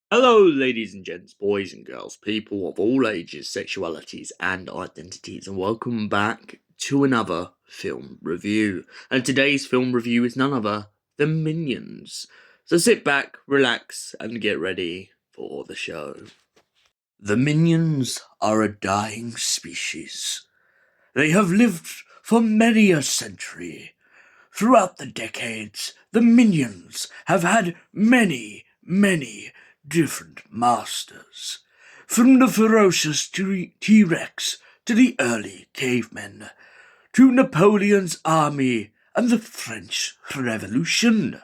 Hello, ladies and gents, boys and girls, people of all ages, sexualities, and identities, and welcome back to another film review. And today's film review is none other than Minions. So sit back, relax, and get ready for the show. The Minions are a dying species. They have lived for many a century. Throughout the decades, the Minions have had many different masters. From the ferocious T-Rex to the early cavemen, to Napoleon's army and the French Revolution.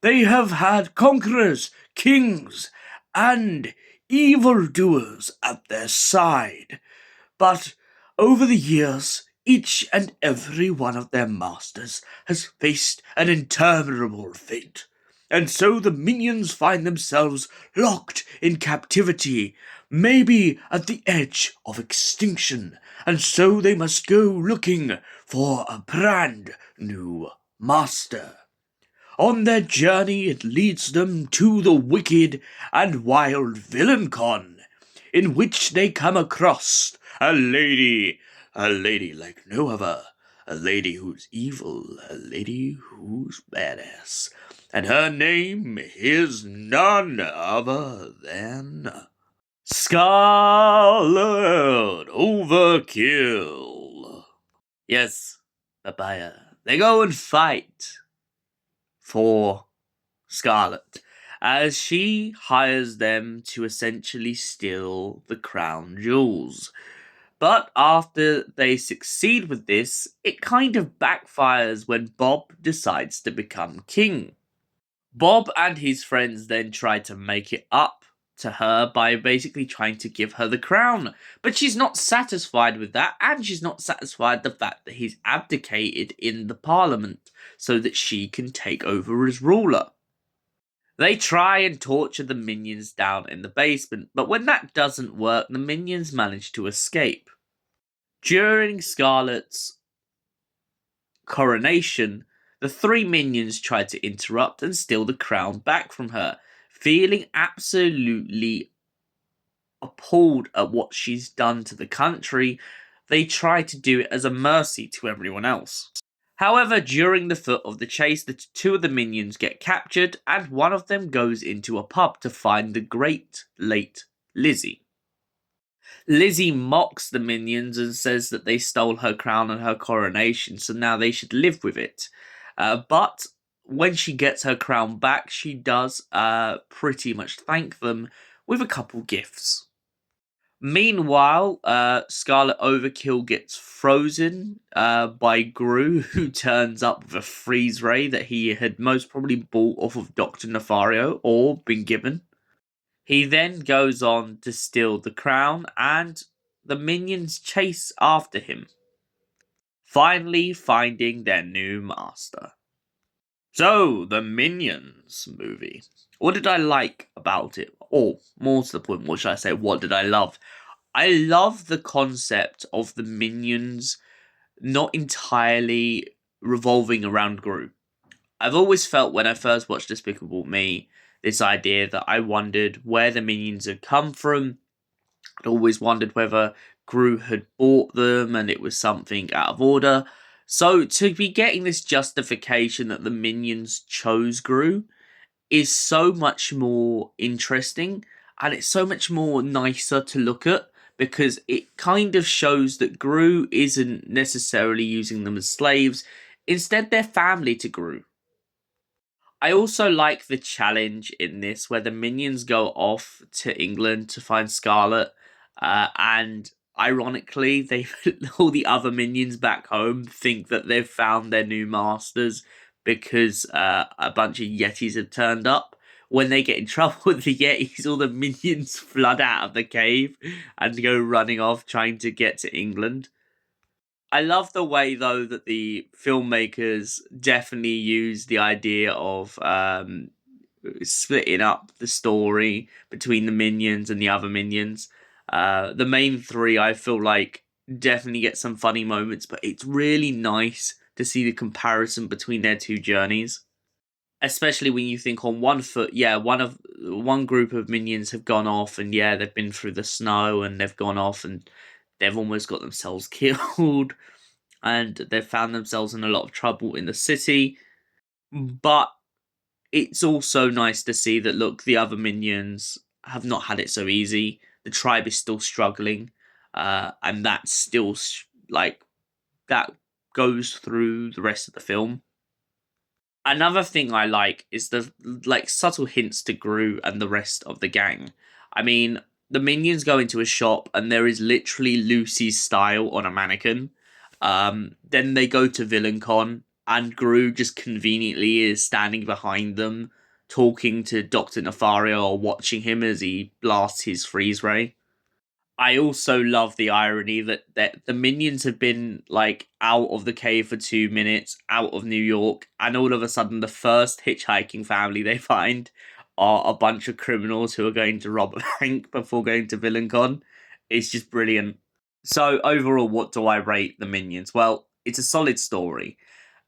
They have had conquerors, kings, and evildoers at their side. But over the years, each and every one of their masters has faced an interminable fate. And so the Minions find themselves locked in captivity, maybe at the edge of extinction, and so they must go looking for a brand new master. On their journey it leads them to the wicked and wild VillainCon, in which they come across a lady like no other, a lady who's evil, a lady who's badass. And her name is none other than Scarlet Overkill. Yes, Papaya. They go and fight for Scarlet, as she hires them to essentially steal the crown jewels. But after they succeed with this, it kind of backfires when Bob decides to become king. Bob and his friends then try to make it up to her by basically trying to give her the crown. But she's not satisfied with that, and she's not satisfied the fact that he's abdicated in the parliament so that she can take over as ruler. They try and torture the Minions down in the basement, but when that doesn't work, the Minions manage to escape. During Scarlet's coronation, the three Minions try to interrupt and steal the crown back from her. Feeling absolutely appalled at what she's done to the country, they try to do it as a mercy to everyone else. However, during the foot of the chase, the two of the Minions get captured, and one of them goes into a pub to find the great late Lizzie. Lizzie mocks the Minions and says that they stole her crown and her coronation, so now they should live with it. But when she gets her crown back, she does pretty much thank them with a couple gifts. Meanwhile, Scarlet Overkill gets frozen by Gru, who turns up with a freeze ray that he had most probably bought off of Dr. Nefario or been given. He then goes on to steal the crown, and the Minions chase after him, finally finding their new master. So, the Minions movie. What did I like about it? Or, more to the point, what should I say? What did I love? I love the concept of the Minions not entirely revolving around Gru. I've always felt when I first watched Despicable Me, this idea that I wondered where the Minions had come from. I'd always wondered whether Gru had bought them and it was something out of order. So to be getting this justification that the Minions chose Gru is so much more interesting, and it's so much more nicer to look at, because it kind of shows that Gru isn't necessarily using them as slaves. Instead, they're family to Gru. I also like the challenge in this, where the Minions go off to England to find Scarlet, and ironically, all the other Minions back home think that they've found their new masters because a bunch of Yetis have turned up. When they get in trouble with the Yetis, all the Minions flood out of the cave and go running off trying to get to England. I love the way, though, that the filmmakers definitely use the idea of splitting up the story between the minions and the other minions. The main three, I feel like, definitely get some funny moments, but it's really nice to see the comparison between their two journeys. Especially when you think on one foot, yeah, one group of minions have gone off, and yeah, they've been through the snow, and they've gone off, and they've almost got themselves killed, and they've found themselves in a lot of trouble in the city. But it's also nice to see that, look, the other minions have not had it so easy. The tribe is still struggling, and that's still like that goes through the rest of the film. Another thing I like is the like subtle hints to Gru and the rest of the gang. I mean, the minions go into a shop and there is literally Lucy's style on a mannequin. Then they go to VillainCon and Gru just conveniently is standing behind them, talking to Dr. Nefario or watching him as he blasts his freeze ray. I also love the irony that the minions have been like out of the cave for 2 minutes, out of New York, and all of a sudden the first hitchhiking family they find are a bunch of criminals who are going to rob a bank before going to VillainCon. It's just brilliant. So overall, what do I rate the minions? Well, it's a solid story.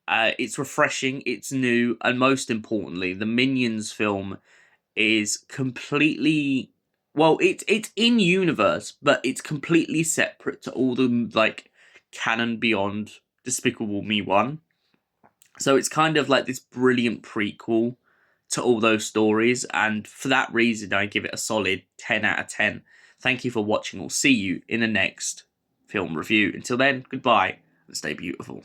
It's refreshing, it's new, and most importantly, the Minions film is completely, well, it's in universe, but it's completely separate to all the like canon beyond Despicable Me 1. So it's kind of like this brilliant prequel to all those stories, and for that reason I give it a solid 10 out of 10. Thank you for watching. I'll see you in the next film review. Until then, goodbye and stay beautiful.